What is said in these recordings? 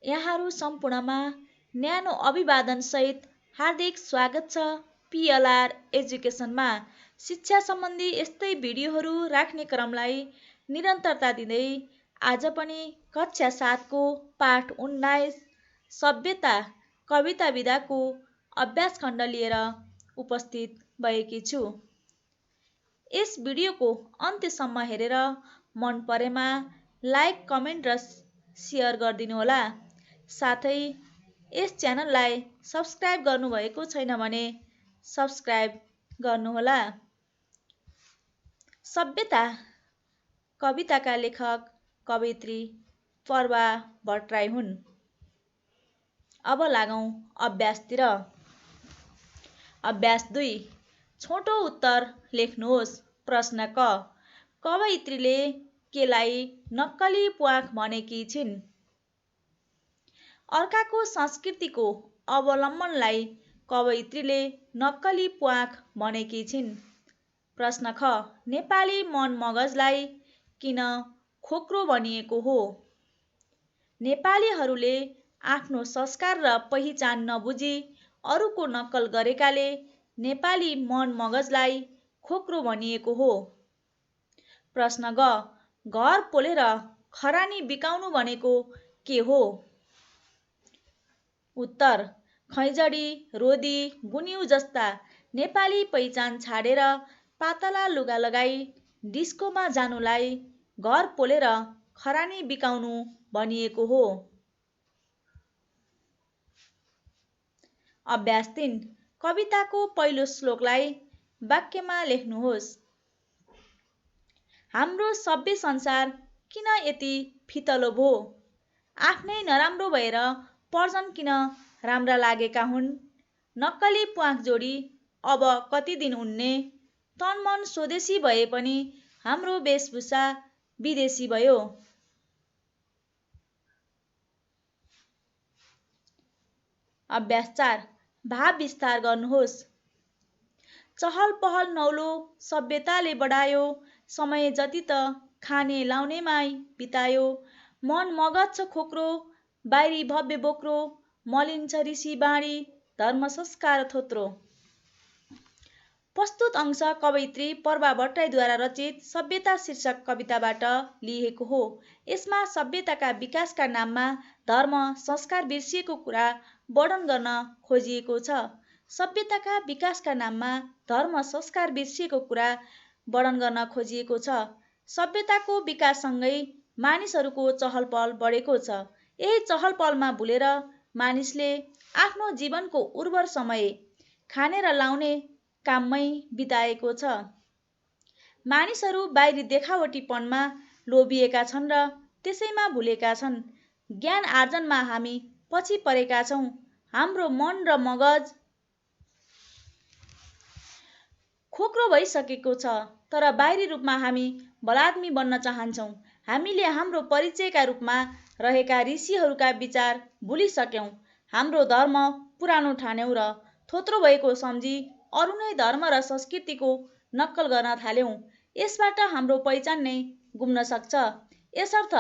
यहाँहरू सम्पूर्णमा न्यानो अभिवादनसहित हार्दिक स्वागत छ पिएलआर एजुकेसनमा। शिक्षा सम्बन्धी यस्तै भिडियोहरू राख्ने क्रमलाई निरन्तरता दिँदै आज पनि कक्षा 7 को पाठ 19 सभ्यता कविता विधाको अभ्यास खण्ड लिएर उपस्थित भएकी छु। यस भिडियोको अन्त्यसम्म हेरेर मन परेमा लाइक, कमेन्ट र सेयर गरिदिनुहोला। साथै यस च्यानललाई सब्स्क्राइब गर्नुभएको छैन भने सब्स्क्राइब गर्नुहोला। सभ्यता कविताका लेखक कवयित्री प्रभा भट्टराई हुन्। अब लागौं अभ्यासतिर। अभ्यास 2, छोटो उत्तर लेख्नुहोस्। प्रश्न क, कवयित्रीले केलाई नक्कली प्वाख भनेकी छिन्? अर्काको संस्कृतिको अवलम्बनलाई कवयित्रीले नक्कली प्वाख भनेकी छिन्। प्रश्न ख, नेपाली मन मगजलाई किन खोक्रो भनिएको हो? नेपालीहरूले आफ्नो संस्कार र पहिचान नबुझी अरूको नक्कल गरेकाले नेपाली मन मगजलाई खोक्रो भनिएको हो। प्रश्न ग, घर पोलेर खरानी बिकाउनु भनेको के हो? उत्तर, खैँजडी, रोदी, गुन्यु जस्ता नेपाली पहिचान छाडेर पातला लुगा लगाई डिस्कोमा जानुलाई घर पोलेर खरानी बिकाउनु भनिएको हो। अभ्यास 3, कविताको पहिलो श्लोकलाई वाक्यमा लेख्नुहोस्। हाम्रो सभ्य संसार किन यति फितलो भो? आफ्नै नराम्रो भएर पर्छन् किन राम्रा लागेका हुन्? नक्कली प्वाख जोडी अब कति दिन उड्ने? तन मन स्वदेशी भए पनि हाम्रो वेशभूषा विदेशी भयो। अभ्यास 4, भाव विस्तार गर्नुहोस्। चहल पहल नौलो सभ्यताले बढायो, समय जति त खाने लाउनेमै बितायो। मन मगज छ खोक्रो, बाहिरी भव्य बोक्रो, मलिन छ ऋषि बाणी, धर्म संस्कार थोत्रो। प्रस्तुत अंश कवयित्री प्रभा भट्टराईद्वारा रचित सभ्यता शीर्षक कविताबाट लिएको हो। यसमा सभ्यताका विकासका नाममा धर्म संस्कार बिर्सिएको कुरा वर्णन गर्न खोजिएको छ। सभ्यताका विकासका नाममा धर्म संस्कार बिर्सिएको कुरा वर्णन गर्न खोजिएको छ। सभ्यताको विकाससँगै मानिसहरूको चहल पहल बढेको छ। यही चहल पहलमा भुलेर मानिसले आफ्नो जीवनको उर्वर समय खाने र लाउने काममै बिताएको छ। मानिसहरू बाहिरी देखावटीपनमा लोभिएका छन् र त्यसैमा भुलेका छन्। ज्ञान आर्जनमा हामी पछि परेका छौँ। हाम्रो मन र मगज खोक्रो भइसकेको छ, तर बाहिरी रूपमा हामी बलाद्मी बन्न चाहन्छौँ। हामीले हाम्रो परिचयका रूपमा रहेका ऋषिहरूका विचार भुलिसक्यौँ। हाम्रो धर्म पुरानो ठान्यौँ र थोत्रो भएको सम्झी अरू नै धर्म र संस्कृतिको नक्कल गर्न थाल्यौँ। यसबाट हाम्रो पहिचान नै गुम्न सक्छ। यसर्थ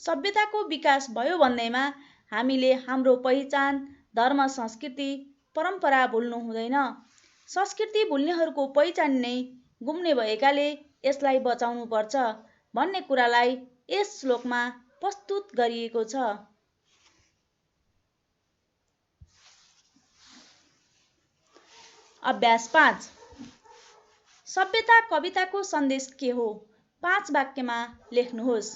सभ्यताको विकास भयो भन्दैमा हामीले हाम्रो पहिचान, धर्म, संस्कृति, परम्परा भुल्नु हुँदैन। संस्कृति भुल्नेहरूको पहिचान नै गुम्ने भएकाले यसलाई बचाउनु पर्छ भन्ने कुरालाई यस श्लोकमा प्रस्तुत गरिएको छ। अभ्यास 5, सभ्यता कविताको सन्देश के हो? 5 वाक्यमा लेख्नुहोस्।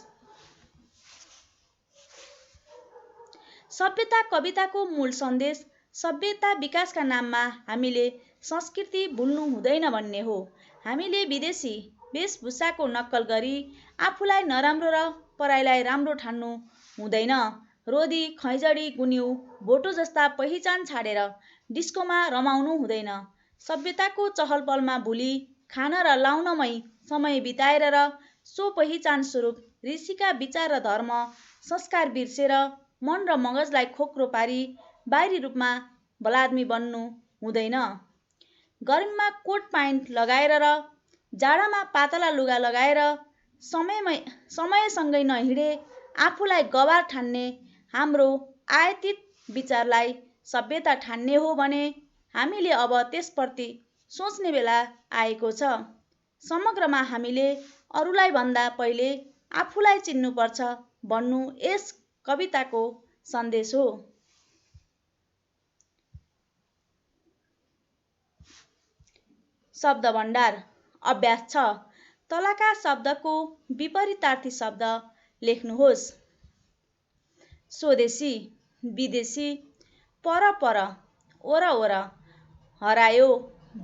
सभ्यता कविताको मूल सन्देश सभ्यता विकासका नाममा हामीले संस्कृति भुल्नु हुँदैन भन्ने हो। हामीले विदेशी वेशभूषाको नक्कल गरी आफूलाई नराम्रो र पराईलाई राम्रो ठान्नु हुँदैन। रोदी, खैँजडी, गुन्यु, भोटो जस्ता पहिचान छाडेर डिस्कोमा रमाउनु हुँदैन। सभ्यताको चहल पहलमा भुली खान र लाउनमै समय बिताएर र सो पहिचान स्वरूप ऋषिका विचार र धर्म संस्कार बिर्सेर मन र मगजलाई खोक्रो पारी बाहिरी रूपमा बलाद्मी बन्नु हुँदैन। गर्मीमा कोट प्यान्ट लगाएर र जाडामा पातला लुगा लगाएर समयसँगै नहिँडे आफूलाई गवार ठान्ने हाम्रो आयातित विचारलाई सभ्यता ठान्ने हो भने हामीले अब त्यसप्रति सोच्ने बेला आएको छ। समग्रमा हामीले अरूलाई भन्दा पहिले आफूलाई चिन्नुपर्छ भन्नु यस कविताको सन्देश हो। शब्द भण्डार अभ्यास 6। तलका शब्दको विपरीतार्थी शब्द लेख्नुहोस्। स्वदेशी, विदेशी, परपर, ओरओर, हरायो,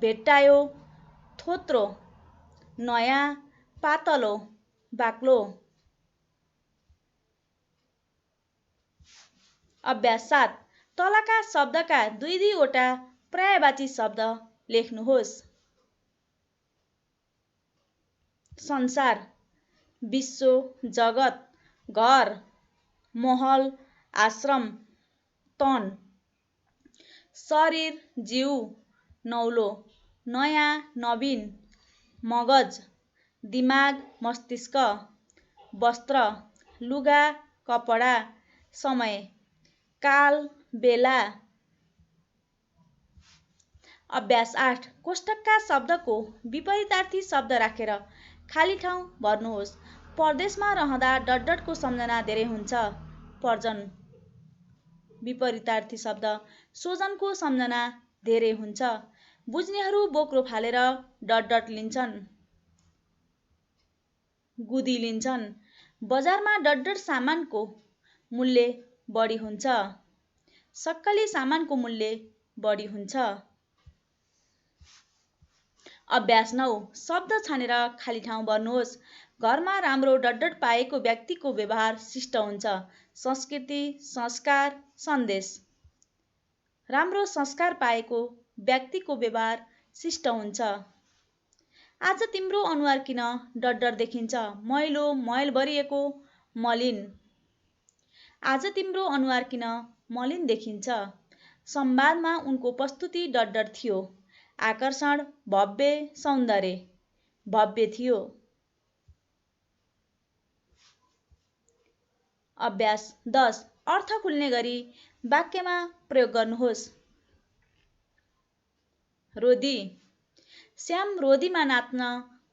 भेट्टायो, थोत्रो, नयाँ, पातलो, बाक्लो। अभ्यास 7। तलका शब्दका दुई दुईवटा पर्यायवाची शब्द लेख्नुहोस्। संसार, विश्व, जगत, घर, महल, आश्रम, तन, शरीर, जीव, नौलो, नयाँ, नवीन, मगज, दिमाग, मस्तिष्क, वस्त्र, लुगा, कपडा, समय, काल, बेला। अभ्यास 8। कोष्टकका शब्दको विपरीतार्थी शब्द राखेर खाली ठाउँ भर्नुहोस्। परदेशमा रहँदा डटडटको सम्झना धेरै हुन्छ। पर्जन, विपरीतार्थी शब्द। स्वजनको सम्झना धेरै हुन्छ। बुझ्नेहरू बोक्रो फालेर डटडट लिन्छन्, गुदी लिन्छन्। बजारमा डटडट सामानको मूल्य बढी हुन्छ। सक्कली सामानको मूल्य बढी हुन्छ। अभ्यास 9। शब्द छानेर खाली ठाउँ भर्नुहोस्। घरमा राम्रो डटडट पाएको व्यक्तिको व्यवहार शिष्ट हुन्छ। संस्कृति, संस्कार, सन्देश। राम्रो संस्कार पाएको व्यक्तिको व्यवहार शिष्ट हुन्छ। आज तिम्रो अनुहार किन डटडट देखिन्छ? मैलो, मैल भरिएको, मलिन। आज तिम्रो अनुहार किन मलिन देखिन्छ? संवादमा उनको प्रस्तुति डटडट थियो। आकर्षण, भव्य, सौन्दर्य, भव्य थियो। अभ्यास 10। अर्थ खुल्ने गरी वाक्यमा प्रयोग गर्नुहोस्। रोदी, श्याम रोदीमा नाच्न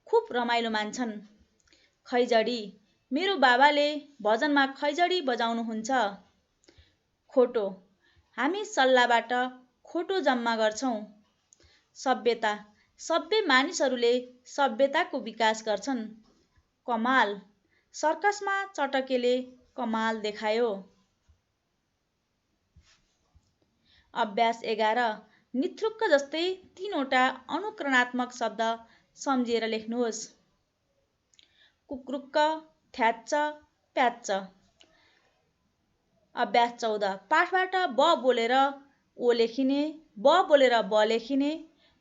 खुब रमाइलो मान्छन्। खैजडी, मेरो बाबाले भजनमा खैजडी बजाउनुहुन्छ। खोटो, हामी सल्लाहबाट खोटो जम्मा गर्छौं। सभ्यता, सभ्य मानिसहरूले सभ्यताको विकास गर्छन्। कमाल, सर्कसमा चटकेले कमाल देखायो। अभ्यास 11। निथ्रुक्क जस्तै 3वटा अनुकरणात्मक शब्द सम्झिएर लेख्नुहोस्। कुक्रुक्क, थ्याच्च, प्याच्च। अभ्यास 14। पाठबाट ब बोलेर ओ लेखिने, ब बोलेर ब लेखिने,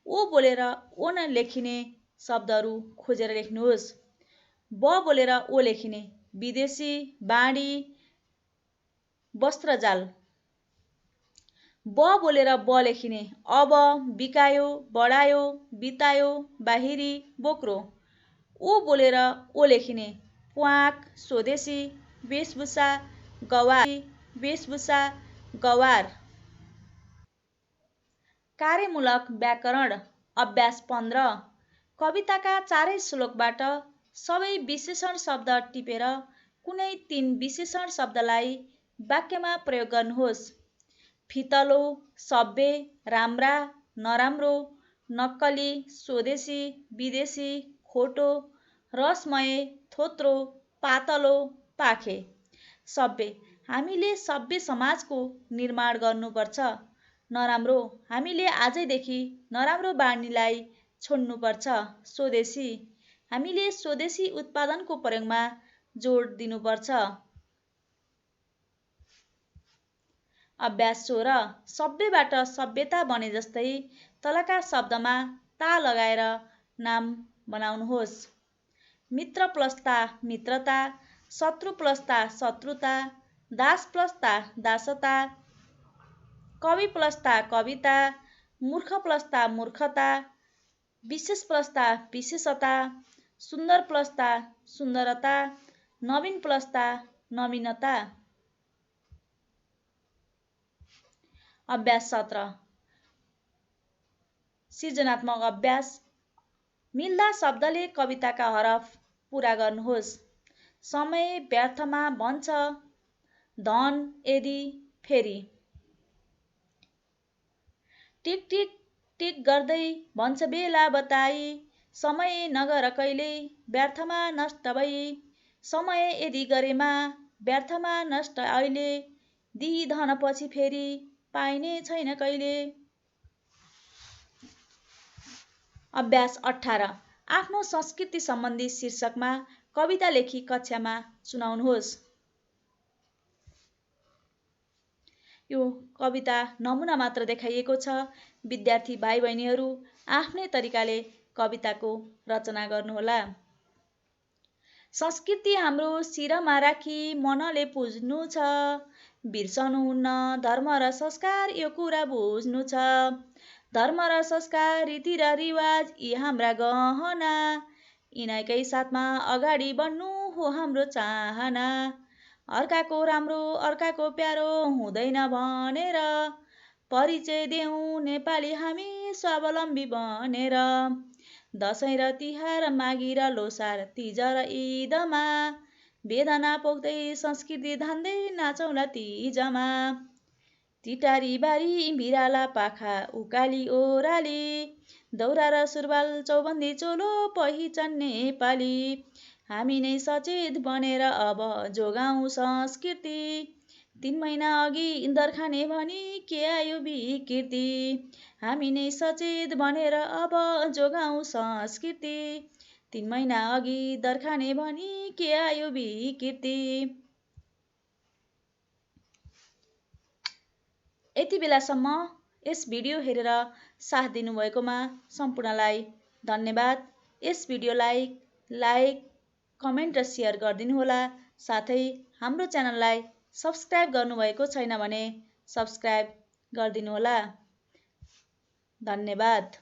ओ बोलेर ओ न लेखिने शब्दहरू खोजेर लेख्नुहोस्। ब बोलेर ओ लेखिने, विदेशी, बाढी, वस्त्रजाल। ब बोलेर ब लेखिने, अब, बिकायो, बढायो, बितायो, बाहिरी, बोक्रो। ओ बोलेर ओ लेखिने, प्वाँख, स्वदेशी, वेशभूषा, गवार, वेशभूषा, गवार। कार्यमूलक व्याकरण अभ्यास 15। कविताका चारै श्लोकबाट सबै विशेषण शब्द टिपेर कुनै 3 विशेषण शब्दलाई वाक्यमा प्रयोग गर्नुहोस्। फितलो, सभ्य, राम्रा, नराम्रो, नक्कली, स्वदेशी, विदेशी, खोटो, रसमय, थोत्रो, पातलो, पाखे। सभ्य, हामीले सभ्य समाजको निर्माण गर्नुपर्छ। नराम्रो, हामीले आजैदेखि नराम्रो बानीलाई छोड्नुपर्छ। स्वदेशी, हामीले स्वदेशी उत्पादनको प्रयोगमा जोड दिनुपर्छ। अभ्यास 16। सभ्यबाट सभ्यता बने जस्तै तलका शब्दमा ता लगाएर नाम बनाउनुहोस्। मित्र प्लस ता मित्रता, शत्रु प्लस ता शत्रुता, दास प्लस ता दासता, कवि प्लस ता कविता, मूर्ख प्लस ता मूर्खता, विशेष प्लस ता विशेषता, सुन्दर प्लस ता सुन्दरता, नवीन प्लस ता नवीनता। अभ्यास 17 सृजनात्मक अभ्यास मिल्दा शब्दले कविताका हरफ पूरा गर्नुहोस्। समय व्यर्थमा भन्छ धन यदि फेरि। टिक टिक टिक गर्दै भन्छ बेला बताई समय नगर कहिल्यै व्यर्थमा नष्ट भई। समय यदि गरेमा व्यर्थमा नष्ट अहिले दिई धन पछि फेरि पाइने छैन कहिले। अभ्यास 18 आफ्नो संस्कृति सम्बन्धी शीर्षकमा कविता लेखी कक्षामा सुनाउनुहोस्। यो कविता नमुना मात्र देखाइएको छ। विद्यार्थी भाइ बहिनीहरू आफ्नै तरिकाले कविताको रचना गर्नुहोला। संस्कृति हाम्रो शिरमा राखी मनले पुज्नु छ। बिर्सनुहुन्न धर्म र संस्कार यो कुरा बुझ्नु छ। धर्म र संस्कार रीति र रिवाज यी हाम्रा गहना यिनैकै साथमा अगाडि बढ्नु हो हाम्रो चाहना। अर्काको राम्रो अर्काको प्यारो हुँदैन भनेर परिचय देऊ नेपाली हामी स्वावलम्बी बनेर। दशैँ र तिहार माघी र लोसार तीज र ईदमा वेदना पोख्दै संस्कृति धान्दै नाचौँला तीजमा। टिटारी बारी बिराला पाखा उकाली ओराली दौरा र सुरुवाल चौबन्दी चोलो पहिचान नेपाली। हामी नै सचेत बनेर अब जोगाउँ संस्कृति। 3 महिना अघि दरखाने भनी के आयो विकृति। हामी नै सचेत बनेर अब जोगाउँ संस्कृति। 3 महिना अघि दरखाने भनी के आयो विकृति। यति बेलासम्म यस भिडियो हेरेर साथ दिनुभएकोमा सम्पूर्णलाई धन्यवाद। यस भिडियोलाई लाइक, कमेन्ट र सेयर गरिदिनुहोला। साथै हाम्रो च्यानललाई सब्स्क्राइब गर्नुभएको छैन भने सब्स्क्राइब गरिदिनुहोला। धन्यवाद।